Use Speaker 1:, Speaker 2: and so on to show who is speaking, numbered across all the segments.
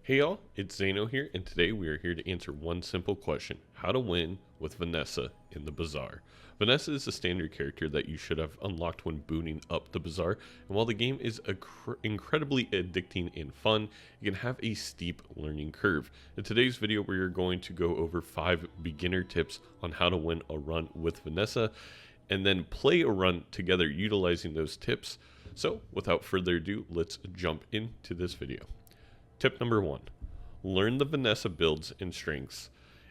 Speaker 1: Hey y'all, it's Zano here, and today we are here to answer one simple question: how to win with Vanessa in the Bazaar. Vanessa is a standard character that you should have unlocked when booting up the Bazaar, and while the game is incredibly addicting and fun, it can have a steep learning curve. In today's video, we are going to go over 5 beginner tips on how to win a run with Vanessa, and then play a run together utilizing those tips. So without further ado, let's jump into this video. Tip number 1. Learn the Vanessa builds and strengths.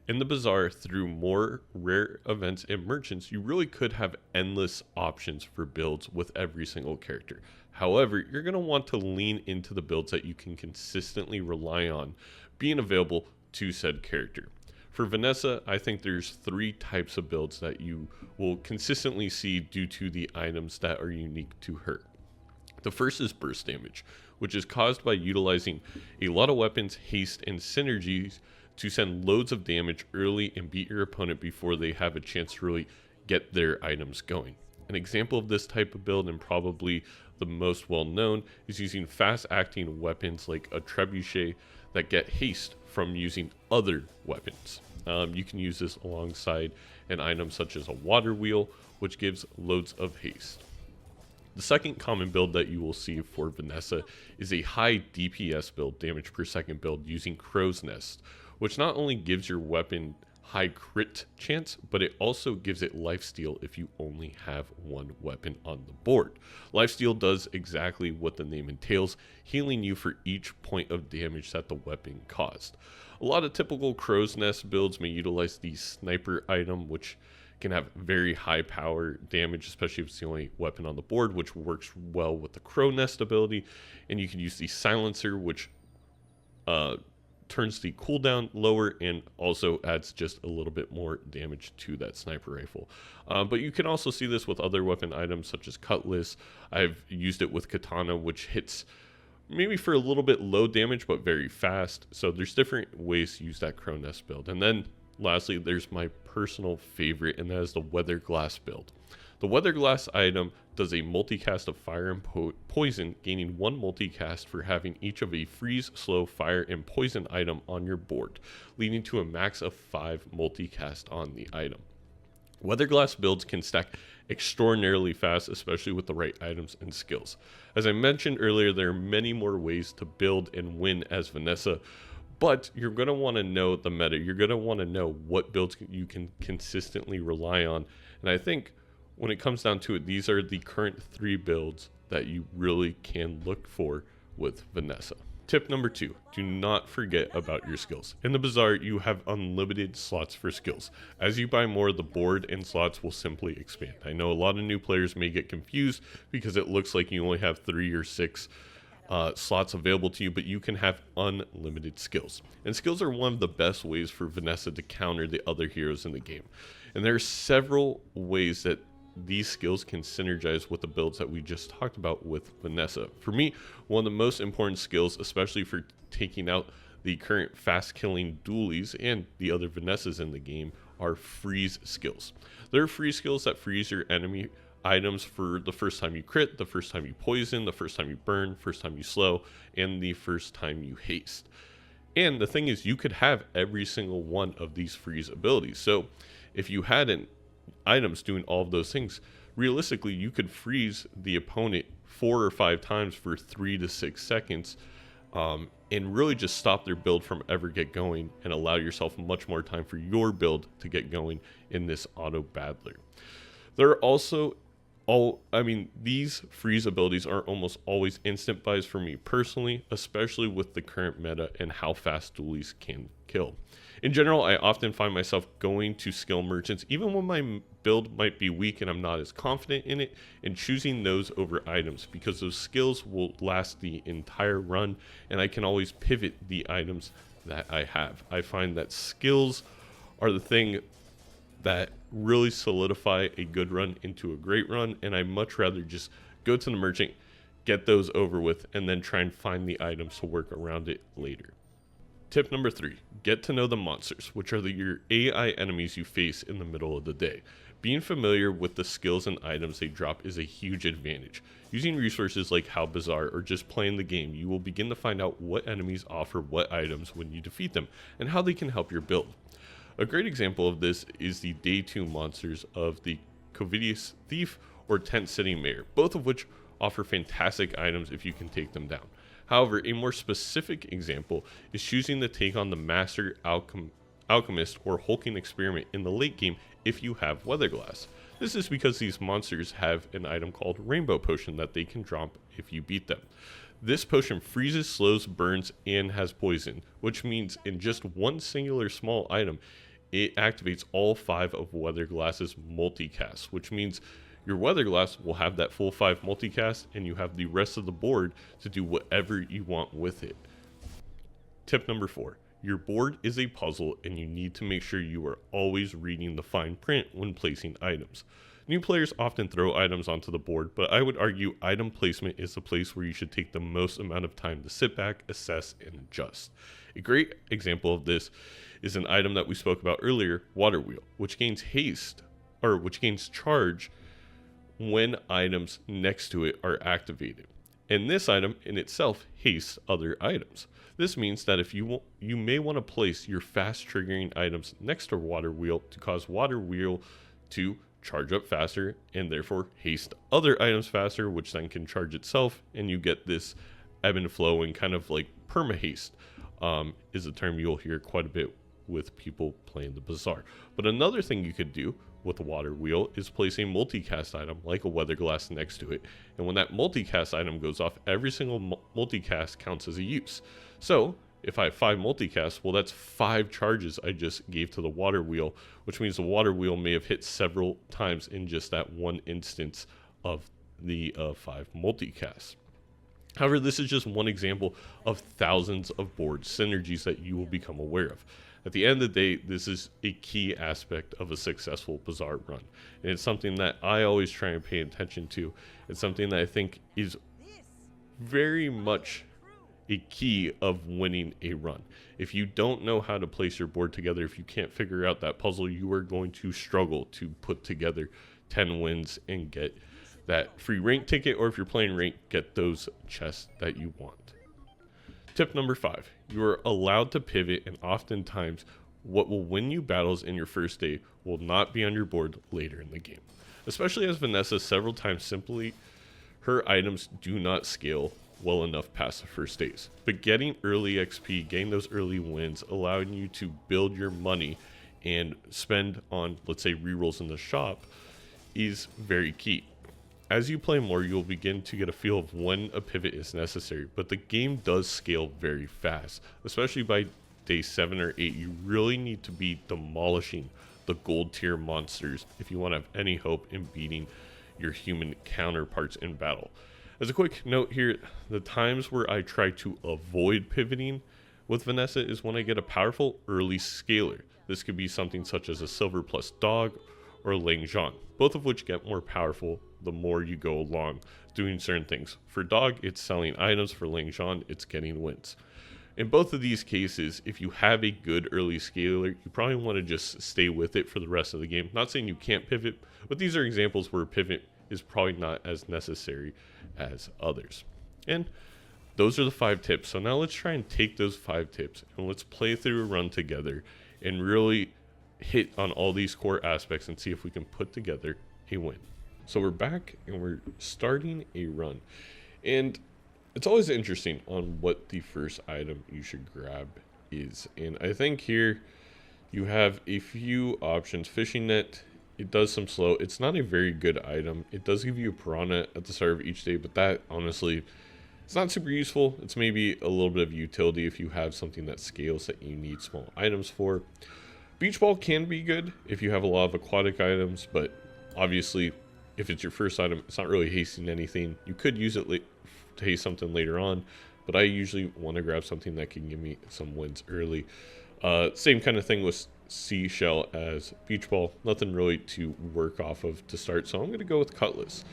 Speaker 1: In the Bazaar, through more rare events and merchants, you really could have endless options for builds with every single character. However, you're going to want to lean into the builds that you can consistently rely on being available to said character. For Vanessa, I think there's 3 types of builds that you will consistently see due to the items that are unique to her. The first is burst damage, which is caused by utilizing a lot of weapons, haste, and synergies to send loads of damage early and beat your opponent before they have a chance to really get their items going. An example of this type of build, and probably the most well known, is using fast acting weapons like a trebuchet that get haste from using other weapons. You can use this alongside an item such as a water wheel, which gives loads of haste. The second common build that you will see for Vanessa is a high DPS build, damage per second build, using Crow's Nest, which not only gives your weapon high crit chance, but it also gives it lifesteal if you only have one weapon on the board. Lifesteal does exactly what the name entails, healing you for each point of damage that the weapon caused. A lot of typical Crow's Nest builds may utilize the sniper item, which can have very high power damage, especially if it's the only weapon on the board, which works well with the Crow Nest ability. And you can use the silencer, which turns the cooldown lower and also adds just a little bit more damage to that sniper rifle. But you can also see this with other weapon items such as cutlass. I've used it with katana, which hits maybe for a little bit low damage but very fast. So there's different ways to use that Crow Nest build. And then lastly, there's my personal favorite, and that is the Weather Glass build. The Weather Glass item does a multicast of fire and poison, gaining 1 multicast for having each of a freeze, slow, fire, and poison item on your board, leading to a max of 5 multicast on the item. Weather Glass builds can stack extraordinarily fast, especially with the right items and skills. As I mentioned earlier, there are many more ways to build and win as Vanessa, but you're going to want to know the meta. You're going to want to know what builds you can consistently rely on. And I think when it comes down to it, these are the current 3 builds that you really can look for with Vanessa. Tip number 2, do not forget about your skills. In the Bazaar, you have unlimited slots for skills. As you buy more, the board and slots will simply expand. I know a lot of new players may get confused because it looks like you only have 3 or 6 slots available to you, but you can have unlimited skills. And skills are one of the best ways for Vanessa to counter the other heroes in the game. And there are several ways that these skills can synergize with the builds that we just talked about with Vanessa. For me, one of the most important skills, especially for taking out the current fast killing dualies and the other Vanessas in the game, are freeze skills. There are freeze skills that freeze your enemy items for the first time you crit, the first time you poison, the first time you burn, first time you slow, and the first time you haste. And the thing is, you could have every single one of these freeze abilities. So if you had items doing all of those things, realistically you could freeze the opponent 4 or 5 times for 3 to 6 seconds, and really just stop their build from ever get going, and allow yourself much more time for your build to get going in this auto battler. There are also these freeze abilities are almost always instant buys for me personally, especially with the current meta and how fast dualies can kill. In general, I often find myself going to skill merchants even when my build might be weak and I'm not as confident in it, and choosing those over items because those skills will last the entire run, and I can always pivot the items that I have. I find that skills are the thing that really solidify a good run into a great run, and I much rather just go to the merchant, get those over with, and then try and find the items to work around it later. Tip number 3, get to know the monsters, which are your AI enemies you face in the middle of the day. Being familiar with the skills and items they drop is a huge advantage. Using resources like How Bazaar or just playing the game, you will begin to find out what enemies offer what items when you defeat them, and how they can help your build. A great example of this is the Day 2 monsters of the Covidius Thief or Tent City Mayor, both of which offer fantastic items if you can take them down. However, a more specific example is choosing to take on the Master Alchemist or Hulking Experiment in the late game if you have Weatherglass. This is because these monsters have an item called Rainbow Potion that they can drop if you beat them. This potion freezes, slows, burns, and has poison, which means in just one singular small item, it activates all 5 of Weatherglass's multicasts, which means your Weatherglass will have that full 5 multicast, and you have the rest of the board to do whatever you want with it. Tip number 4. Your board is a puzzle, and you need to make sure you are always reading the fine print when placing items. New players often throw items onto the board, but I would argue item placement is the place where you should take the most amount of time to sit back, assess, and adjust. A great example of this is an item that we spoke about earlier, Water Wheel, which gains charge when items next to it are activated. And this item in itself hastes other items. This means that if you may want to place your fast triggering items next to Water Wheel to cause Water Wheel to charge up faster and therefore haste other items faster, which then can charge itself, and you get this ebb and flow and kind of like perma haste is a term you'll hear quite a bit with people playing the Bazaar. But another thing you could do with the Water Wheel is place a multicast item like a Weatherglass next to it, and when that multicast item goes off, every single multicast counts as a use. So if I have 5 multicasts, well, that's 5 charges I just gave to the Water Wheel, which means the Water Wheel may have hit several times in just that one instance of the 5 multicasts. However, this is just one example of thousands of board synergies that you will become aware of. At the end of the day, this is a key aspect of a successful Bazaar run, and it's something that I always try and pay attention to. It's something that I think is very much a key of winning a run. If you don't know how to place your board together, if you can't figure out that puzzle, you are going to struggle to put together 10 wins and get that free rank ticket, or if you're playing rank, get those chests that you want. Tip number 5, you are allowed to pivot, and oftentimes what will win you battles in your first day will not be on your board later in the game. Especially as Vanessa several times simply, her items do not scale well enough past the first days. But getting early XP, getting those early wins, allowing you to build your money and spend on, let's say, rerolls in the shop is very key. As you play more, you'll begin to get a feel of when a pivot is necessary, but the game does scale very fast. Especially by day 7 or 8, you really need to be demolishing the gold tier monsters if you want to have any hope in beating your human counterparts in battle. As a quick note here, the times where I try to avoid pivoting with Vanessa is when I get a powerful early scaler. This could be something such as a Silver plus Dog or Lang Zhan, both of which get more powerful the more you go along doing certain things. For Dog, it's selling items. For Lang Zhan, it's getting wins. In both of these cases, if you have a good early scaler, you probably want to just stay with it for the rest of the game. Not saying you can't pivot, but these are examples where pivot is probably not as necessary as others. And those are the 5 tips. So now let's try and take those 5 tips and let's play through a run together and really hit on all these core aspects and see if we can put together a win. So we're back and we're starting a run, and it's always interesting on what the first item you should grab is. And I think here you have a few options. Fishing net, it does some slow. It's not a very good item. It does give you a piranha at the start of each day, but that honestly, it's not super useful. It's maybe a little bit of utility if you have something that scales that you need small items for. Beach ball can be good if you have a lot of aquatic items, but obviously if it's your first item, it's not really hasting anything. You could use it to haste something later on, but I usually want to grab something that can give me some wins early. Same kind of thing with seashell as beach ball. Nothing really to work off of to start, so I'm going to go with cutlass.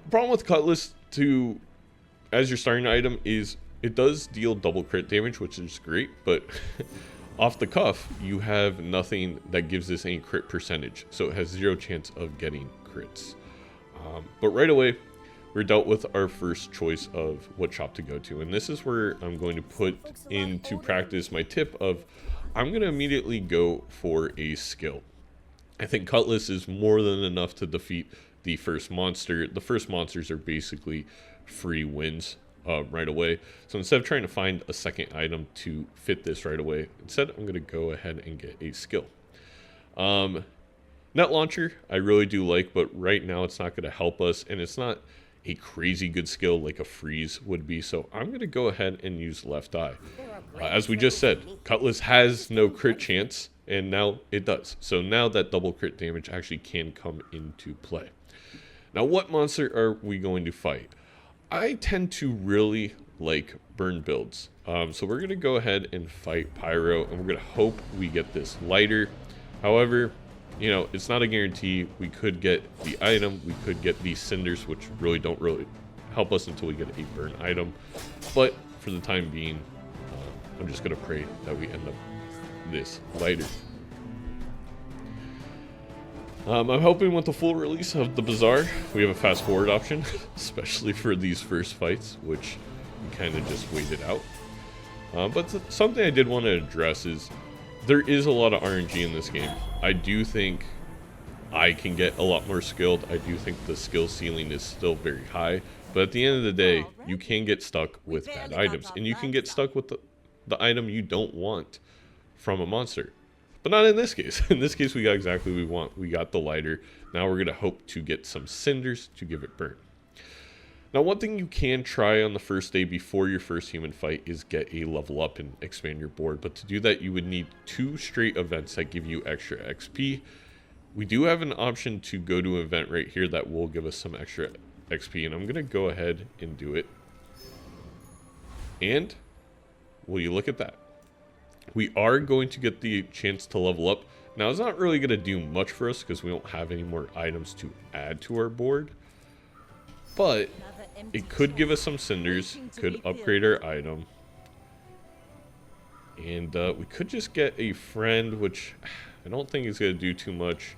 Speaker 1: The problem with cutlass as your starting item is it does deal double crit damage, which is great, but Off the cuff, you have nothing that gives this any crit percentage, so it has 0 chance of getting crits. But right away, we're dealt with our first choice of what shop to go to, and this is where I'm going to put into practice my tip of I'm going to immediately go for a skill. I think Cutlass is more than enough to defeat the first monster. The first monsters are basically free wins right away. So instead of trying to find a second item to fit this right away, instead I'm going to go ahead and get a skill. Net Launcher I really do like, but right now it's not going to help us, and it's not a crazy good skill like a freeze would be, so I'm going to go ahead and use Left Eye. As we just said, Cutlass has no crit chance, and now it does. So now that double crit damage actually can come into play. Now, what monster are we going to fight? I tend to really like burn builds. So we're going to go ahead and fight Pyro, and we're going to hope we get this lighter. However, you know, it's not a guarantee. We could get the item, we could get these cinders, which really don't really help us until we get a burn item. But for the time being, I'm just going to pray that we end up this lighter. I'm hoping with the full release of the Bazaar, we have a fast forward option, especially for these first fights, which we kind of just waited out. But something I did want to address is there is a lot of RNG in this game. I do think I can get a lot more skilled. I do think the skill ceiling is still very high. But at the end of the day, you can get stuck with bad items. And you can get stuck with the item you don't want from a monster. But not in this case. In this case, we got exactly what we want. We got the lighter. Now we're going to hope to get some cinders to give it burn. Now, one thing you can try on the first day before your first human fight is get a level up and expand your board. But to do that, you would need 2 straight events that give you extra XP. We do have an option to go to an event right here that will give us some extra XP. And I'm going to go ahead and do it. And will you look at that? We are going to get the chance to level up. Now, it's not really going to do much for us because we don't have any more items to add to our board. But it could give us some cinders, could upgrade our item. And we could just get a friend, which I don't think is going to do too much.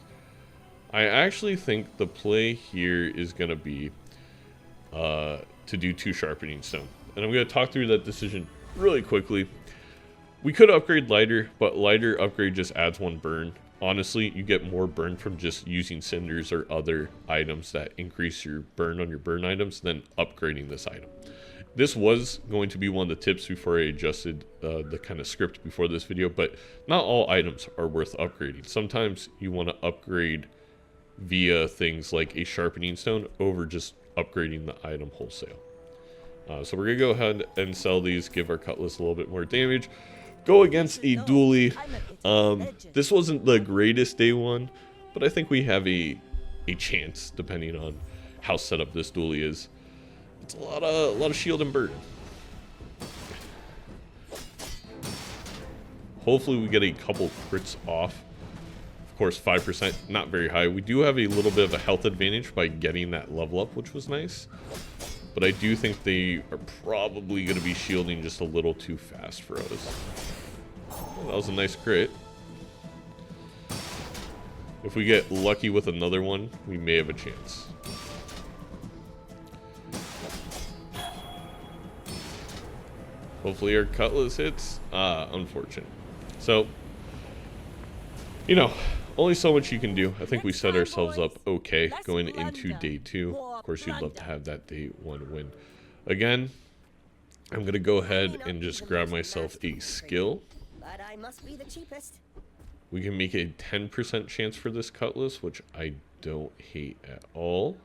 Speaker 1: I actually think the play here is going to be to do 2 sharpening stone. And I'm going to talk through that decision really quickly. We could upgrade lighter, but lighter upgrade just adds 1 burn. Honestly, you get more burn from just using cinders or other items that increase your burn on your burn items than upgrading this item. This was going to be one of the tips before I adjusted the kind of script before this video, but not all items are worth upgrading. Sometimes you want to upgrade via things like a sharpening stone over just upgrading the item wholesale. So we're going to go ahead and sell these, give our Cutlass a little bit more damage. Go against a dually. This wasn't the greatest day one, but I think we have a chance depending on how set up this dually is. It's a lot of shield and burden. Hopefully we get a couple crits off. Of course, 5%, not very high. We do have a little bit of a health advantage by getting that level up, which was nice. But I do think they are probably going to be shielding just a little too fast for us. Oh, that was a nice crit. If we get lucky with another one, we may have a chance. Hopefully our Cutlass hits. Unfortunate. So, you know, only so much you can do. I think we set ourselves up okay going into day 2. Of course, you'd love to have that day 1 win. Again, I'm going to go ahead and just grab myself a skill. We can make a 10% chance for this Cutlass, which I don't hate at all.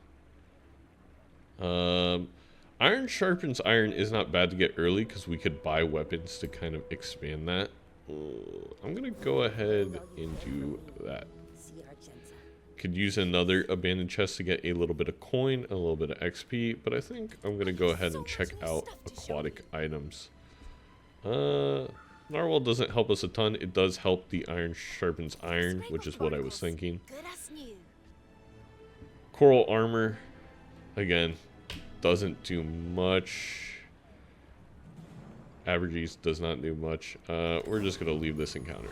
Speaker 1: Iron sharpens iron is not bad to get early because we could buy weapons to kind of expand that. I'm going to go ahead and do that. Could use another abandoned chest to get a little bit of coin, a little bit of XP, but I think I'm going to go ahead and check out aquatic items. Narwhal doesn't help us a ton. It does help the iron sharpens iron, which is what I was thinking. Coral armor, again, doesn't do much. averages does not do much. We're just going to leave this encounter.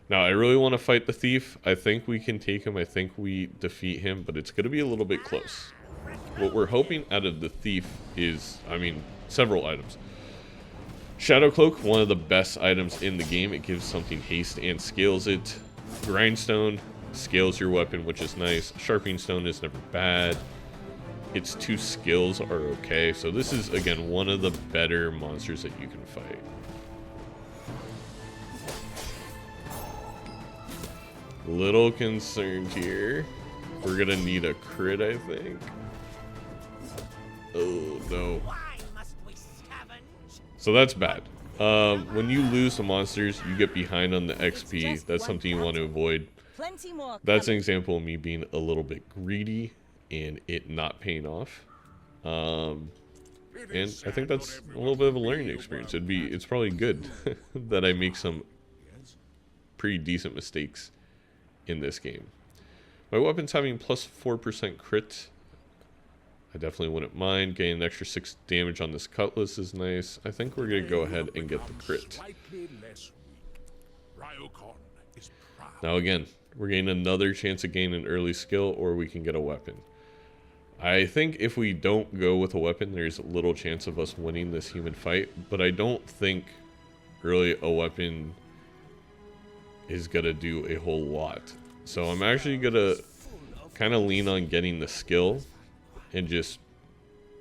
Speaker 1: Now, I really want to fight the thief. I think we can take him. I think we defeat him, but it's going to be a little bit close. What we're hoping out of the thief is, I mean, several items. Shadow Cloak, one of the best items in the game. It gives something haste and scales it. Grindstone scales your weapon, which is nice. Sharpening Stone is never bad. Its 2 skills are okay. So this is, again, one of the better monsters that you can fight. Little concerned here. We're gonna need a crit, I think. Oh no. So that's bad. When you lose the monsters, you get behind on the XP. That's something you want to avoid. That's an example of me being a little bit greedy and it not paying off. And I think that's a little bit of a learning experience. It's probably good that I make some pretty decent mistakes in this game. My weapon's having plus 4% crit. I definitely wouldn't mind. Getting an extra 6 damage on this cutlass is nice. I think we're gonna go ahead and get the crit. Now again, we're getting another chance to gain an early skill, or we can get a weapon. I think if we don't go with a weapon, there's little chance of us winning this human fight, but I don't think really a weapon is gonna do a whole lot. So I'm actually gonna kind of lean on getting the skill and just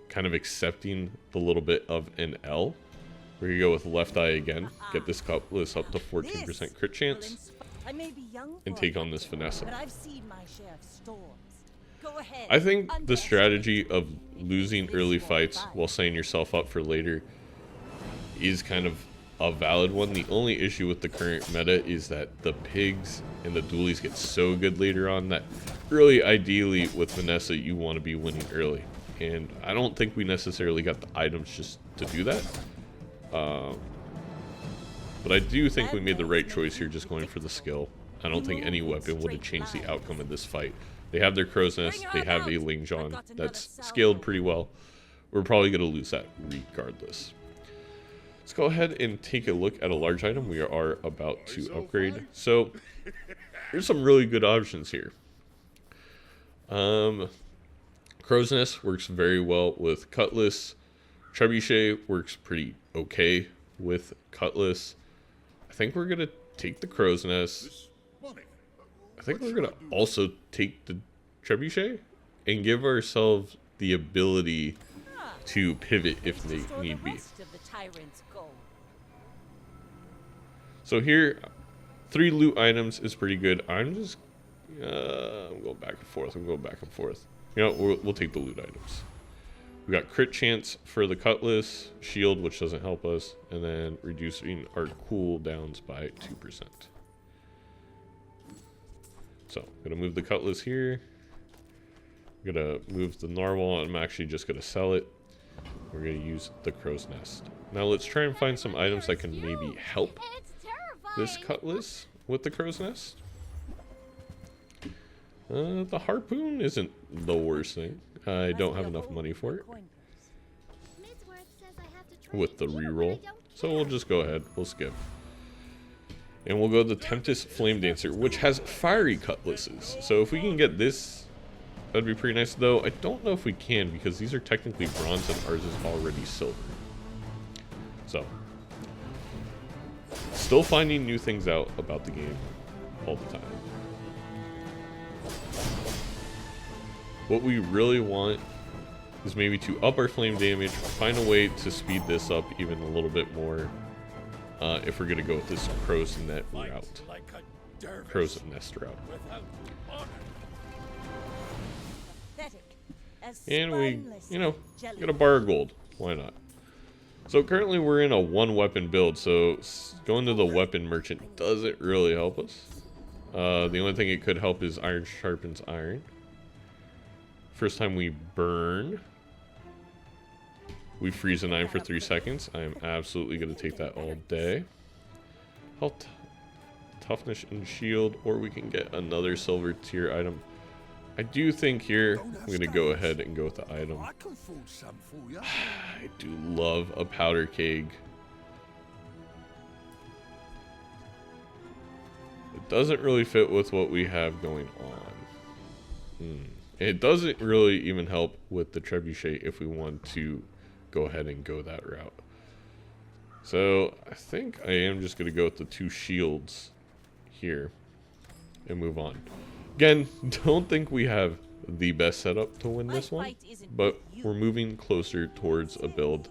Speaker 1: kind of accepting the little bit of an L. We're gonna go with left eye again, get this cutlass up to 14% crit chance, and take on this Vanessa. I think the strategy of losing early fights while setting yourself up for later is kind of a valid one. The only issue with the current meta is that the pigs and the dualies get so good later on that early, ideally with Vanessa, you want to be winning early. And I don't think we necessarily got the items just to do that. But I do think we made the right choice here just going for the skill. I don't think any weapon would have changed the outcome of this fight. They have their crow's nest, they have a Ling John that's scaled pretty well. We're probably going to lose that regardless. Let's go ahead and take a look at a large item we are about to upgrade. So there's some really good options here. Crow's Nest works very well with Cutlass. Trebuchet works pretty okay with Cutlass. I think we're going to take the Crow's Nest. I think we're going to also take the Trebuchet and give ourselves the ability to pivot if they need be. So here, 3 loot items is pretty good. I'm just, I'm going back and forth. You know, we'll take the loot items. We got crit chance for the cutlass, shield, which doesn't help us, and then reducing our cooldowns by 2%. So, I'm gonna move the cutlass here. I'm gonna move the narwhal. I'm actually just gonna sell it. We're gonna use the crow's nest. Now let's try and find some items that can maybe help this cutlass with the crow's nest. The harpoon isn't the worst thing. I don't have enough money for it with the reroll, so we'll just go ahead. We'll skip. And we'll go the Tempest Flame Dancer, which has fiery cutlasses. So if we can get this, that'd be pretty nice. Though I don't know if we can, because these are technically bronze and ours is already silver. So, still finding new things out about the game all the time. What we really want is maybe to up our flame damage, find a way to speed this up even a little bit more. If we're gonna go with this crow's nest route, and we, you know, get a bar of gold. Why not? So currently we're in a 1-weapon build, so going to the weapon merchant doesn't really help us. The only thing it could help is iron sharpens iron. First time we burn, we freeze an iron for 3 seconds. I am absolutely going to take that all day. Health, toughness, and shield, or we can get another silver tier item. I do think here I'm going to go ahead and go with the item.
Speaker 2: I can forge some for you.
Speaker 1: I do love a powder keg. It doesn't really fit with what we have going on. It doesn't really even help with the trebuchet if we want to go ahead and go that route. So I think I am just going to go with the 2 shields here and move on. Again, don't think we have the best setup to win this one, but we're moving closer towards a build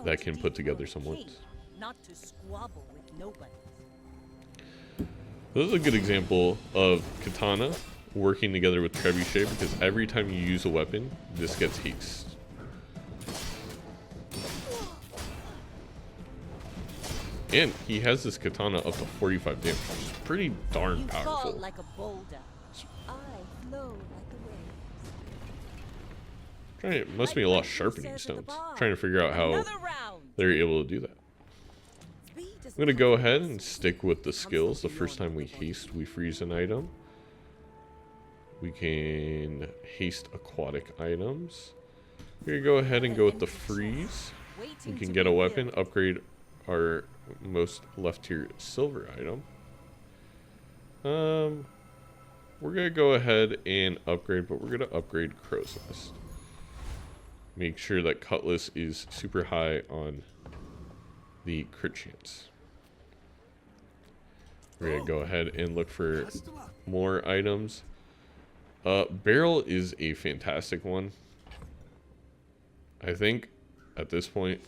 Speaker 1: that can put together some wins.
Speaker 3: Not to squabble with nobody.
Speaker 1: This is a good example of katana working together with trebuchet, because every time you use a weapon, this gets haste. And he has this katana up to 45 damage, which is pretty darn powerful.
Speaker 3: You fall like a boulder. I flow like the waves.
Speaker 1: It must be a lot of sharpening stones. Trying to figure out how they're able to do that. I'm going to go ahead and stick with the skills. The first time we haste, we freeze an item. We can haste aquatic items. We're going to go ahead and go with the freeze. We can get a weapon, upgrade our most left tier silver item. We're going to go ahead and upgrade, but we're going to upgrade Crow's Nest. Make sure that Cutlass is super high on the crit chance. We're going to go ahead and look for more items. Barrel is a fantastic one. I think at this point,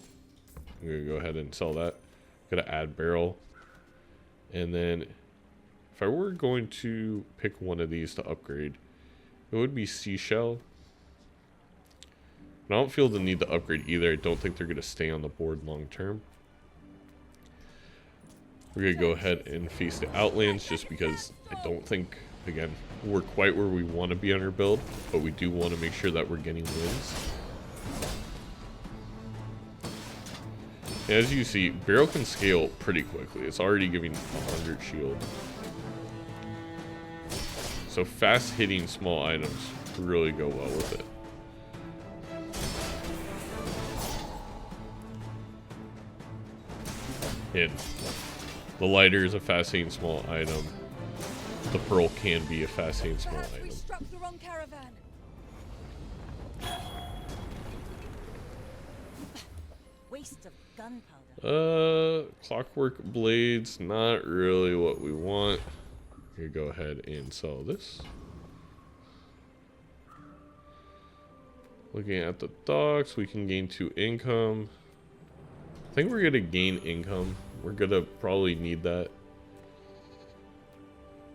Speaker 1: I'm going to go ahead and sell that. Going to add barrel. And then if I were going to pick one of these to upgrade, it would be seashell. And I don't feel the need to upgrade either. I don't think they're going to stay on the board long term. We're going to go ahead and face the Outlands just because I don't think, again, we're quite where we want to be on our build, but we do want to make sure that we're getting wins. As you see, barrel can scale pretty quickly. It's already giving 100 shield. So fast hitting small items really go well with it. And the lighter is a fast hitting small item. The pearl can be a fast hitting small item.
Speaker 3: We struck the wrong caravan. Waste of gunpowder.
Speaker 1: Clockwork blades, not really what we want. Here, go ahead and sell this. Looking at the docks, we can gain 2 income. I think we're gonna gain income. We're gonna probably need that.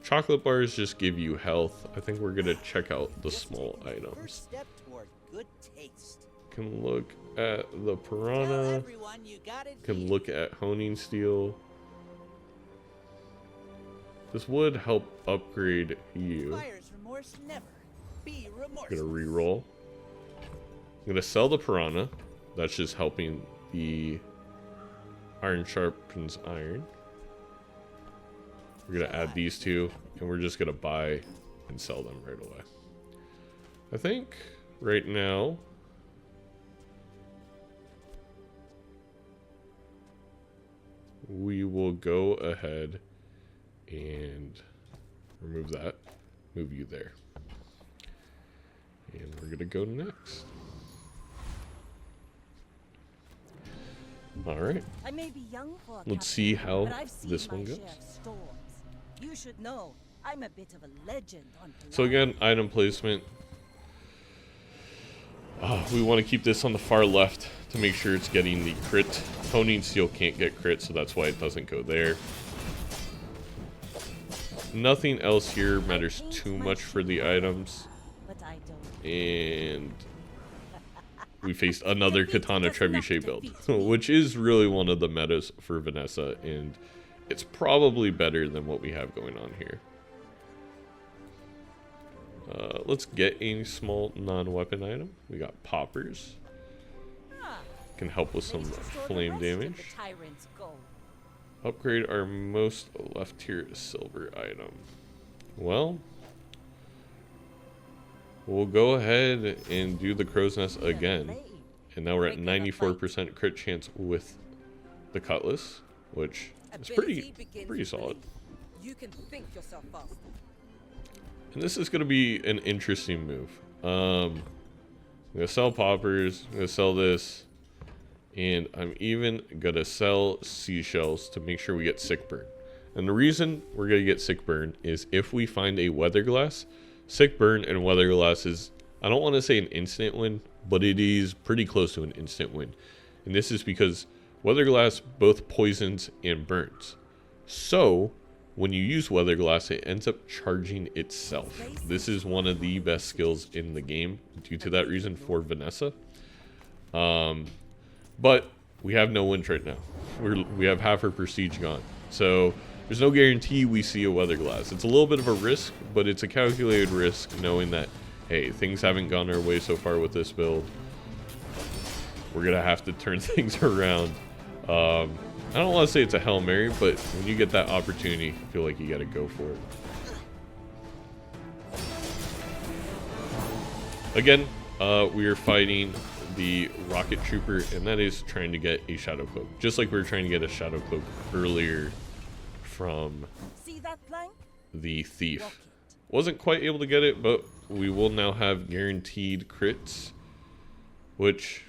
Speaker 1: Chocolate bars just give you health. I think we're gonna check out the small items. Can look at the piranha. Can look at honing steel. This would help upgrade you. I'm gonna re-roll. I'm gonna sell the piranha. That's just helping the iron sharpens iron. We're gonna add these 2, and we're just gonna buy and sell them right away. I think right now we will go ahead and remove that, move you there, and we're gonna go next. All right,
Speaker 3: I may be young for a
Speaker 1: let's see how
Speaker 3: but I've seen
Speaker 1: this one
Speaker 3: my
Speaker 1: goes.
Speaker 3: share of storms. You should know I'm a bit of a legend on
Speaker 1: So again, item placement. We want to keep this on the far left to make sure it's getting the crit. Honing steel can't get crit, so that's why it doesn't go there. Nothing else here matters too much for the items.
Speaker 3: but I don't.
Speaker 1: And we faced another katana trebuchet build, which is really one of the metas for Vanessa, and it's probably better than what we have going on here. Let's get a small non-weapon item. We got poppers. Can help with some flame damage. Upgrade our most left tier silver item. Well, we'll go ahead and do the crow's nest again.
Speaker 3: Blade.
Speaker 1: And now we're at 94% crit chance with the cutlass, which is pretty solid.
Speaker 3: You can think yourself fast.
Speaker 1: And this is going to be an interesting move. I'm going to sell poppers, I'm going to sell this, and I'm even going to sell seashells to make sure we get sick burn. And the reason we're going to get sick burn is if we find a weather glass, sick burn and weather glass is, I don't want to say an instant win, but it is pretty close to an instant win. And this is because weather glass both poisons and burns. So when you use weather glass, it ends up charging itself. This is one of the best skills in the game due to that reason for Vanessa. But we have no wins right now. We have half her prestige gone. So there's no guarantee we see a weather glass. It's a little bit of a risk, but it's a calculated risk knowing that, hey, things haven't gone our way so far with this build. We're going to have to turn things around. I don't want to say it's a Hail Mary, but when you get that opportunity, I feel like you got to go for it. Again, we are fighting the Rocket Trooper, and that is trying to get a Shadow Cloak. Just like we were trying to get a Shadow Cloak earlier from
Speaker 3: See that plank?
Speaker 1: the Thief. Wasn't quite able to get it, but we will now have guaranteed crits, which,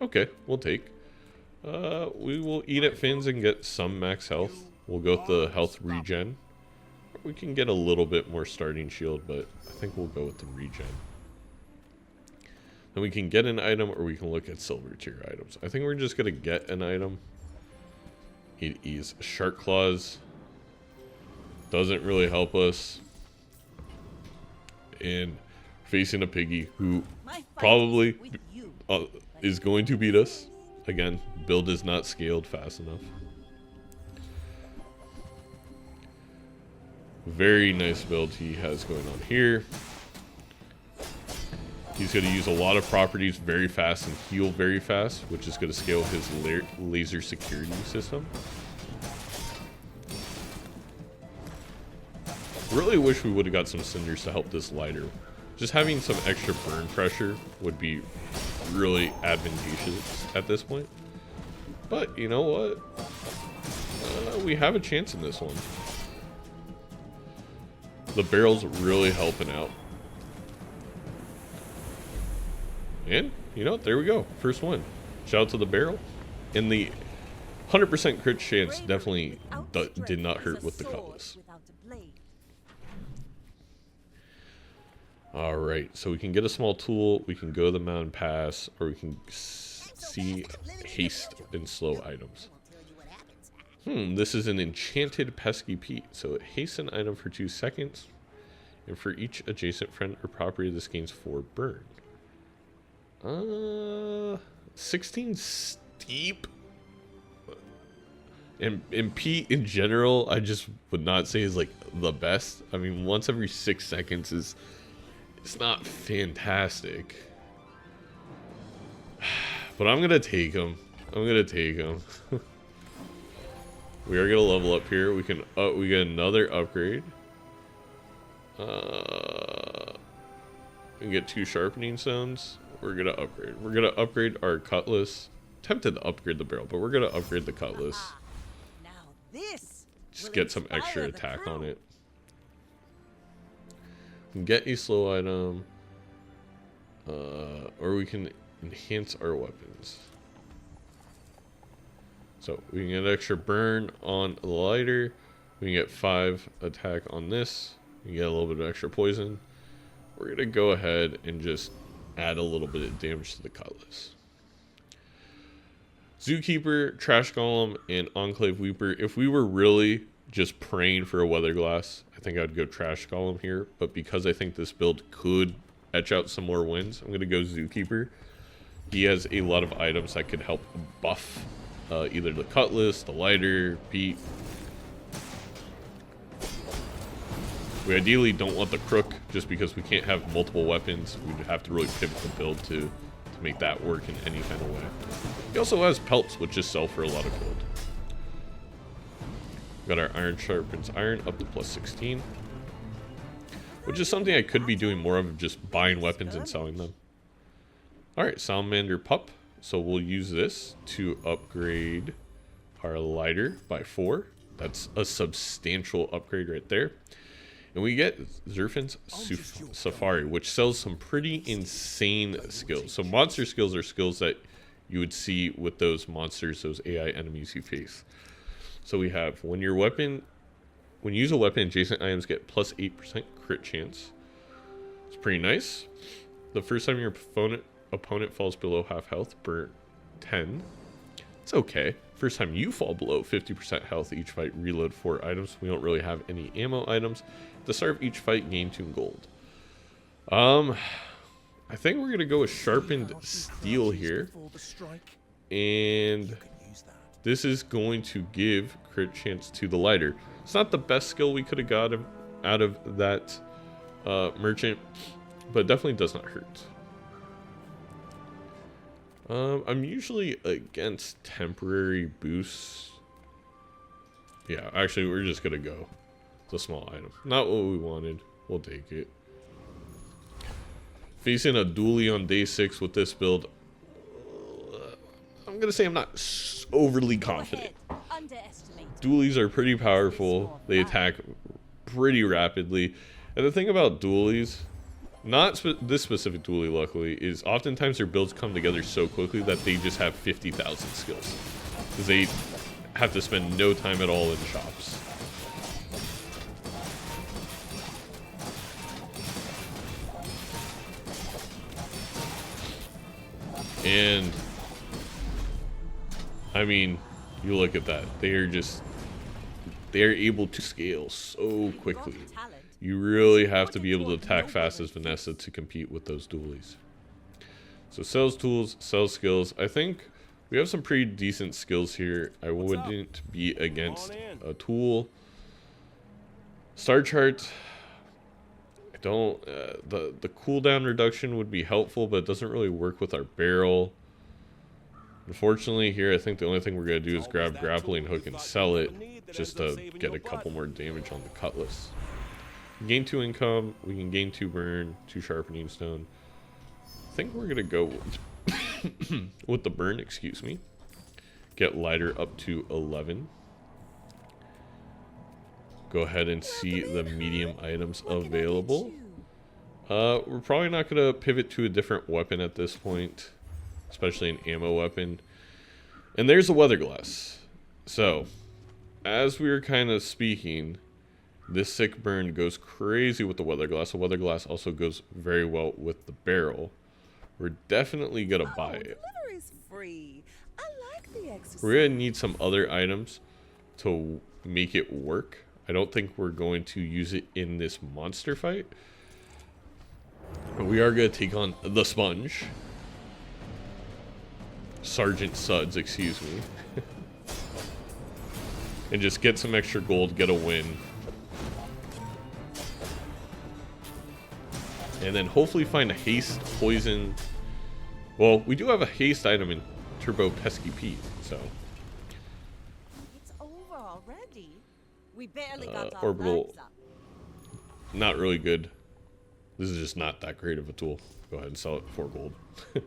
Speaker 1: okay, we'll take. We will eat at Finn's and get some max health. We'll go with the health regen. We can get a little bit more starting shield, but I think we'll go with the regen. Then we can get an item, or we can look at silver tier items. I think we're just going to get an item. It is Shark Claws. Doesn't really help us. And facing a piggy who probably is going to beat us. Again, build is not scaled fast enough. Very nice build he has going on here. He's going to use a lot of properties very fast and heal very fast, which is going to scale his laser security system. Really wish we would have got some cinders to help this lighter. Just having some extra burn pressure would be really advantageous at this point. But you know what? We have a chance in this one. The barrel's really helping out. And, you know, there we go. First one. Shout out to the barrel. And the 100% crit chance definitely did not hurt with the cutlass. Alright, so we can get a small tool, we can go the mountain pass, or we can see haste and slow items. This is an enchanted pesky Pete. So it hastes an item for 2 seconds, and for each adjacent friend or property, this gains 4 burn. 16 steep. And Pete in general, I just would not say is like the best. I mean, once every 6 seconds is, it's not fantastic. But I'm gonna take him. I'm gonna take him. We are gonna level up here. We can we get another upgrade. We can get 2 sharpening stones. We're gonna upgrade. We're gonna upgrade our cutlass. Tempted to upgrade the barrel, but we're gonna upgrade the cutlass.
Speaker 3: Now this
Speaker 1: Just get some extra attack on it. We can get a slow item, or we can enhance our weapons. So we can get extra burn on the lighter. We can get 5 attack on this. We can get a little bit of extra poison. We're gonna go ahead and just add a little bit of damage to the cutlass. Zookeeper, Trash Golem, and Enclave Weeper. If we were really just praying for a weather glass, I think I'd go Trash Golem here. But because I think this build could etch out some more wins, I'm going to go Zookeeper. He has a lot of items that could help buff either the cutlass, the lighter, Pete. We ideally don't want the crook just because we can't have multiple weapons. We'd have to really pivot the build to make that work in any kind of way. He also has pelts, which just sell for a lot of gold. Got our iron sharpens iron up to +16. which is something I could be doing more of, just buying weapons and selling them. Alright, Salamander Pup. So we'll use this to upgrade our lighter by 4. That's a substantial upgrade right there. And we get Zerfin's Safari, which sells some pretty insane skills. So monster skills are skills that you would see with those monsters, those AI enemies you face. So we have when you use a weapon, adjacent items get plus 8% crit chance. It's pretty nice. The first time your opponent falls below half health, burn 10. It's okay. First time you fall below 50% health each fight, reload 4 items. We don't really have any ammo items. At the start of each fight, gain 2 gold. I think we're gonna go with sharpened steel here, and this is going to give crit chance to the lighter. It's not the best skill we could have got out of that merchant, but it definitely does not hurt. I'm usually against temporary boosts. Yeah, actually, we're just gonna go the small item. Not what we wanted. We'll take it. Facing a dually on day 6 with this build, I'm gonna say I'm not overly confident. Dualies are pretty powerful. They attack pretty rapidly. And the thing about dualies, not this specific dually luckily, is oftentimes their builds come together so quickly that they just have 50,000 skills. Because they have to spend no time at all in shops. And I mean, you look at that. They're able to scale so quickly. You really have to be able to attack fast as Vanessa to compete with those dualies. So sells tools, sells skills. I think we have some pretty decent skills here. I wouldn't be against a tool. Star chart. I don't. The cooldown reduction would be helpful, but it doesn't really work with our barrel. Unfortunately, here I think the only thing we're gonna do is grab grappling hook and sell it, just to get a couple more damage on the cutlass. Gain 2 income. We can gain 2 burn, 2 sharpening stone. I think we're gonna go with the burn. Excuse me. Get lighter up to 11. Go ahead and see the medium items available. We're probably not gonna pivot to a different weapon at this point, especially an ammo weapon. And there's a weather glass. So, as we were kind of speaking, this sick burn goes crazy with the weather glass. The weather glass also goes very well with the barrel. We're definitely gonna buy it. We're gonna need some other items to make it work. I don't think we're going to use it in this monster fight. But we are gonna take on the sponge. Sergeant Suds, excuse me. And just get some extra gold, get a win. And then hopefully find a haste, poison. Well, we do have a haste item in Turbo Pesky Pete, so.
Speaker 3: It's over already. We barely got our
Speaker 1: Orbital,
Speaker 3: flags up.
Speaker 1: not really good. This is just not that great of a tool. Go ahead and sell it for gold. And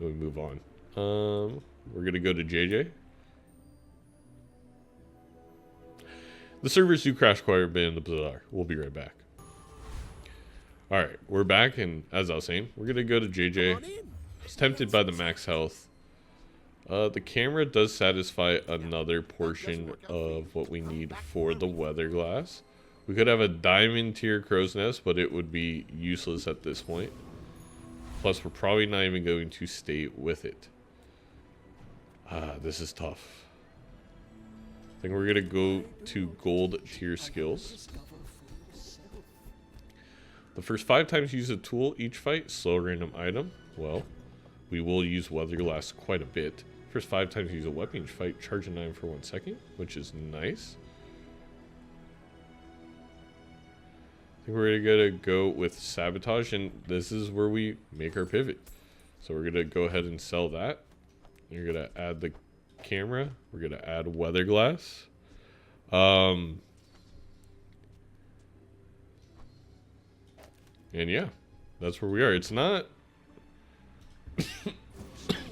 Speaker 1: we move on. We're gonna go to JJ. The servers do crash quite a bit in the Bazaar. We'll be right back. Alright, we're back, and as I was saying, we're gonna go to JJ. I was tempted by the max health. The camera does satisfy another portion of what we need for the weather glass. We could have a diamond tier crow's nest, but it would be useless at this point. Plus, we're probably not even going to stay with it. This is tough. I think we're gonna go to gold tier skills. The first 5 times you use a tool each fight, slow random item. Well, we will use weather glass quite a bit. First 5 times you use a weapon each fight, charge an item for 1 second, which is nice. I think we're gonna go with sabotage, and this is where we make our pivot. So we're gonna go ahead and sell that. You're gonna add the camera. We're gonna add weather glass. And yeah, that's where we are. It's not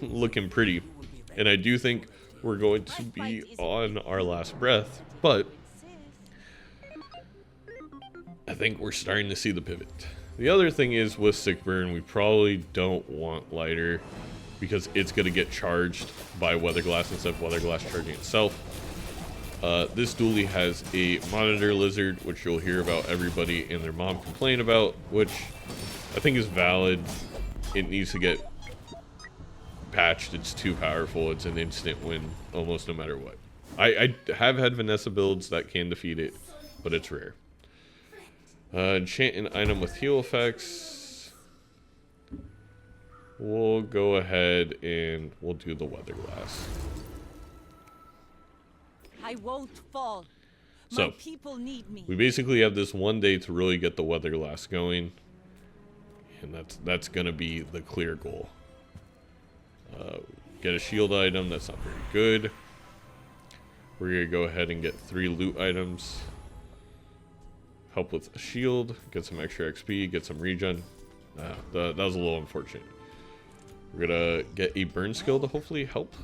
Speaker 1: looking pretty. And I do think we're going to be on our last breath, but I think we're starting to see the pivot. The other thing is with Sick Burn, we probably don't want lighter because it's going to get charged by Weather Glass instead of Weather Glass charging itself. This dually has a monitor lizard, which you'll hear about everybody and their mom complain about, which I think is valid. It needs to get patched. It's too powerful. It's an instant win almost no matter what. I have had Vanessa builds that can defeat it, but it's rare. Enchant an item with heal effects. We'll go ahead and we'll do the Weather Glass.
Speaker 3: I won't fall.
Speaker 1: So,
Speaker 3: My people need me.
Speaker 1: we basically have this one day to really get the Weather Glass going, and that's gonna be the clear goal. Get a shield item. That's not very good. We're gonna go ahead and get 3 loot items. Help with a shield. Get some extra XP. Get some regen. That was a little unfortunate. We're gonna get a burn skill to hopefully help.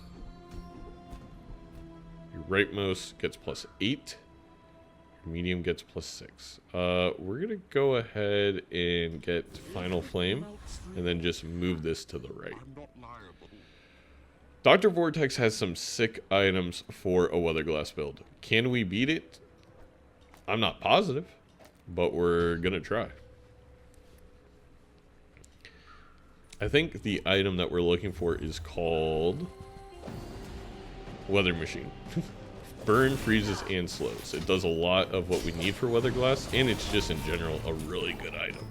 Speaker 1: Your rightmost gets +8. Your medium gets +6. We're gonna go ahead and get Final Flame, and then just move this to the right. Dr. Vortex has some sick items for a Weather Glass build. Can we beat it? I'm not positive, but we're gonna try. I think the item that we're looking for is called Weather Machine. Burn, freezes, and slows. It does a lot of what we need for Weather Glass, and it's just in general a really good item.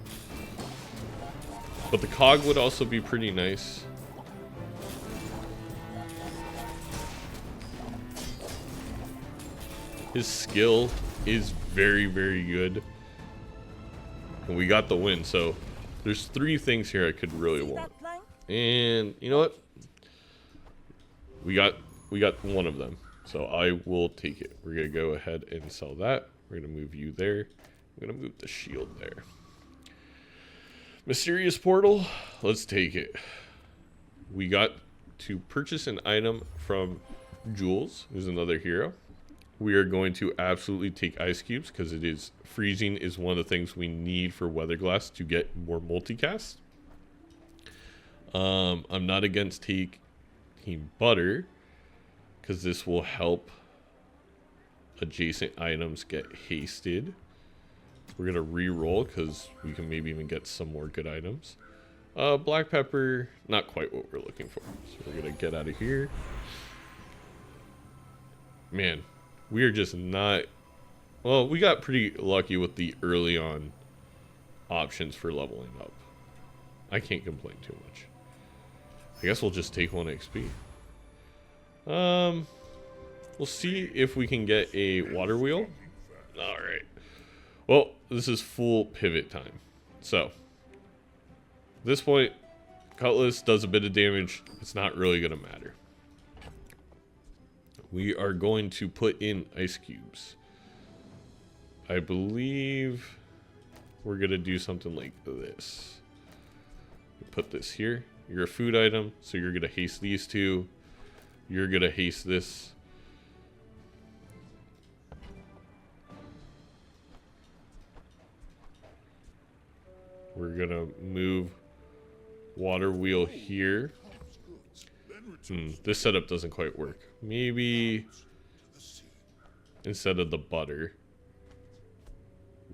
Speaker 1: But the cog would also be pretty nice. His skill is very, very good. And we got the win, so there's 3 things here I could really want. And you know what? We got one of them. So I will take it. We're gonna go ahead and sell that. We're gonna move you there. I'm gonna move the shield there. Mysterious Portal, let's take it. We got to purchase an item from Jules, who's another hero. We are going to absolutely take ice cubes because it is freezing is one of the things we need for Weather Glass to get more multicast. I'm not against taking butter because this will help adjacent items get hasted. We're gonna re-roll because we can maybe even get some more good items. Black pepper, not quite what we're looking for. So we're gonna get out of here. Man, we are just not... Well, we got pretty lucky with the early on options for leveling up. I can't complain too much. I guess we'll just take 1 XP. We'll see if we can get a water wheel. Alright. Well, this is full pivot time. So, at this point, Cutlass does a bit of damage. It's not really going to matter. We are going to put in ice cubes. I believe we're going to do something like this. Put this here. You're a food item, so you're going to haste these 2. You're going to haste this. We're going to move water wheel here. This setup doesn't quite work. Maybe instead of the butter,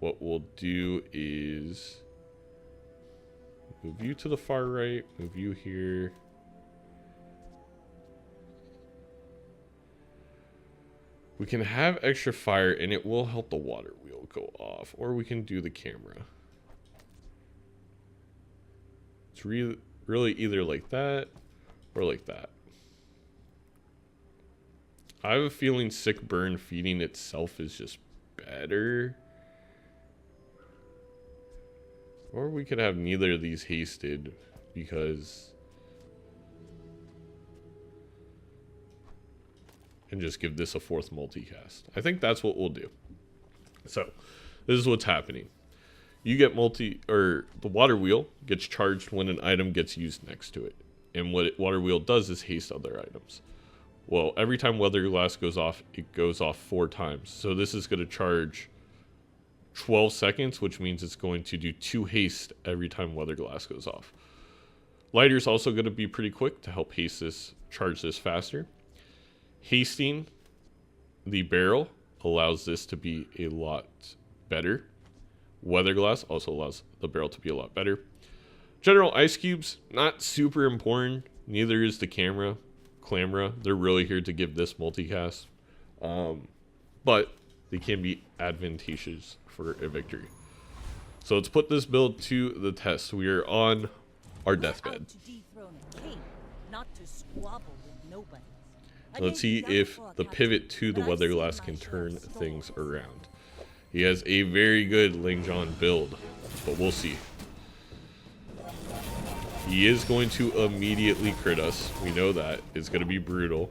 Speaker 1: what we'll do is move you to the far right, move you here. We can have extra fire and it will help the water wheel go off, or we can do the camera. It's really either like that or like that. I have a feeling Sick Burn feeding itself is just better. Or we could have neither of these hasted because... and just give this a 4th multicast. I think that's what we'll do. So, this is what's happening. you get the water wheel gets charged when an item gets used next to it. And what water wheel does is haste other items. Well, every time weather glass goes off, it goes off 4 times. So this is going to charge 12 seconds, which means it's going to do 2 haste every time weather glass goes off. Lighter is also going to be pretty quick to help charge this faster. Hasting the barrel allows this to be a lot better. Weather glass also allows the barrel to be a lot better. General ice cubes, not super important. Neither is the clamra. They're really here to give this multicast. But they can be advantageous for a victory. So let's put this build to the test. We are on our deathbed. Let's see if the pivot to the weather glass can turn things around. He has a very good Ling John build, but we'll see. He is going to immediately crit us. We know that. It's going to be brutal.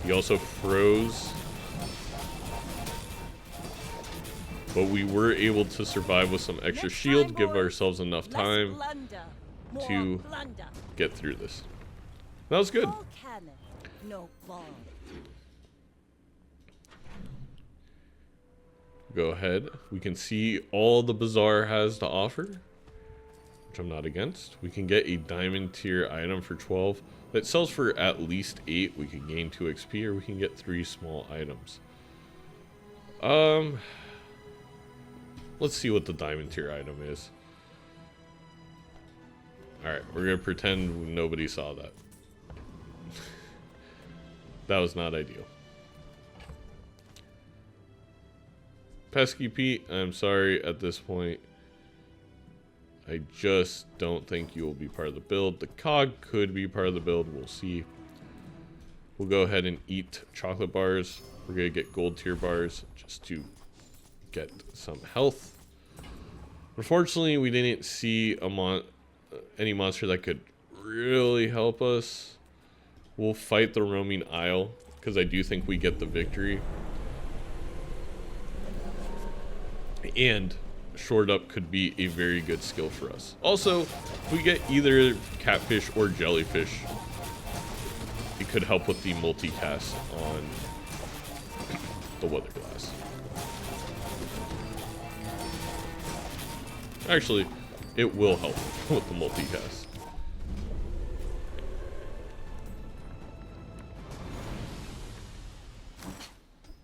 Speaker 1: He also froze. But we were able to survive with some extra shield, give ourselves enough time to get through this. That was good. Go ahead. We can see all the Bazaar has to offer, which I'm not against. We can get a diamond tier item for 12. That sells for at least 8. We can gain 2 XP, or we can get 3 small items. Let's see what the diamond tier item is. Alright, we're gonna pretend nobody saw that. That was not ideal. Pesky Pete, I'm sorry at this point. I just don't think you will be part of the build. The cog could be part of the build. We'll see. We'll go ahead and eat chocolate bars. We're going to get gold tier bars just to get some health. Unfortunately, we didn't see any monster that could really help us. We'll fight the roaming isle because I do think we get the victory. And shored up could be a very good skill for us. Also, if we get either catfish or jellyfish, it could help with the multicast on the weather glass. Actually, it will help with the multicast.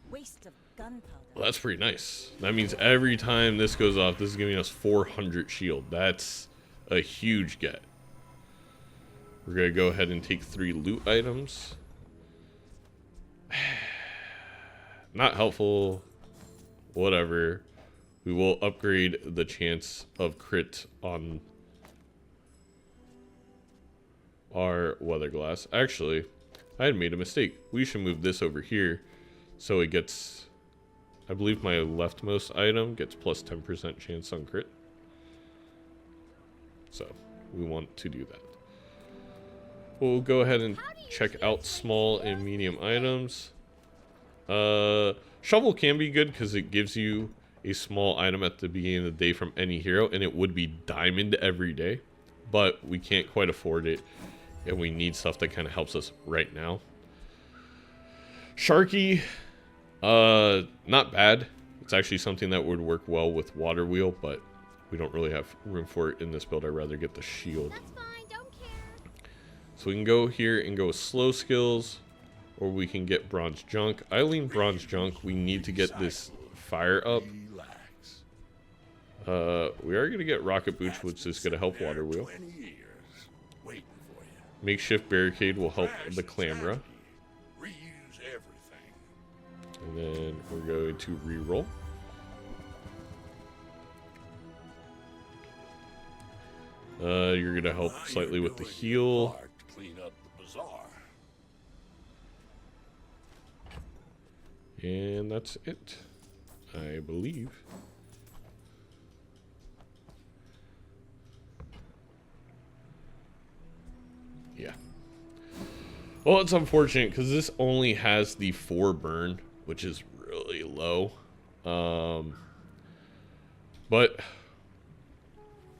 Speaker 3: Waste of gunpowder.
Speaker 1: Well, that's pretty nice. That means every time this goes off, this is giving us 400 shield. That's a huge get. We're going to go ahead and take 3 loot items. Not helpful. Whatever. We will upgrade the chance of crit on our weather glass. Actually, I had made a mistake. We should move this over here so it gets... I believe my leftmost item gets plus 10% chance on crit. So we want to do that. We'll go ahead and check out small and medium items. Shovel can be good because it gives you a small item at the beginning of the day from any hero, and it would be diamond every day, but we can't quite afford it, and we need stuff that kind of helps us right now. Sharky, not bad. It's actually something that would work well with water wheel, but we don't really have room for it in this build. I'd rather get the shield.
Speaker 4: That's fine, don't care.
Speaker 1: So we can go here and go with slow skills, or we can get bronze junk. I lean bronze junk. We need to get this fire up. We are going to get rocket boots, which is going to help water wheel. Makeshift barricade will help the clamra. And then we're going to re-roll. You're going to help slightly with the heal. And that's it, I believe. Yeah. Well, it's unfortunate because this only has the 4 burn, which is really low. But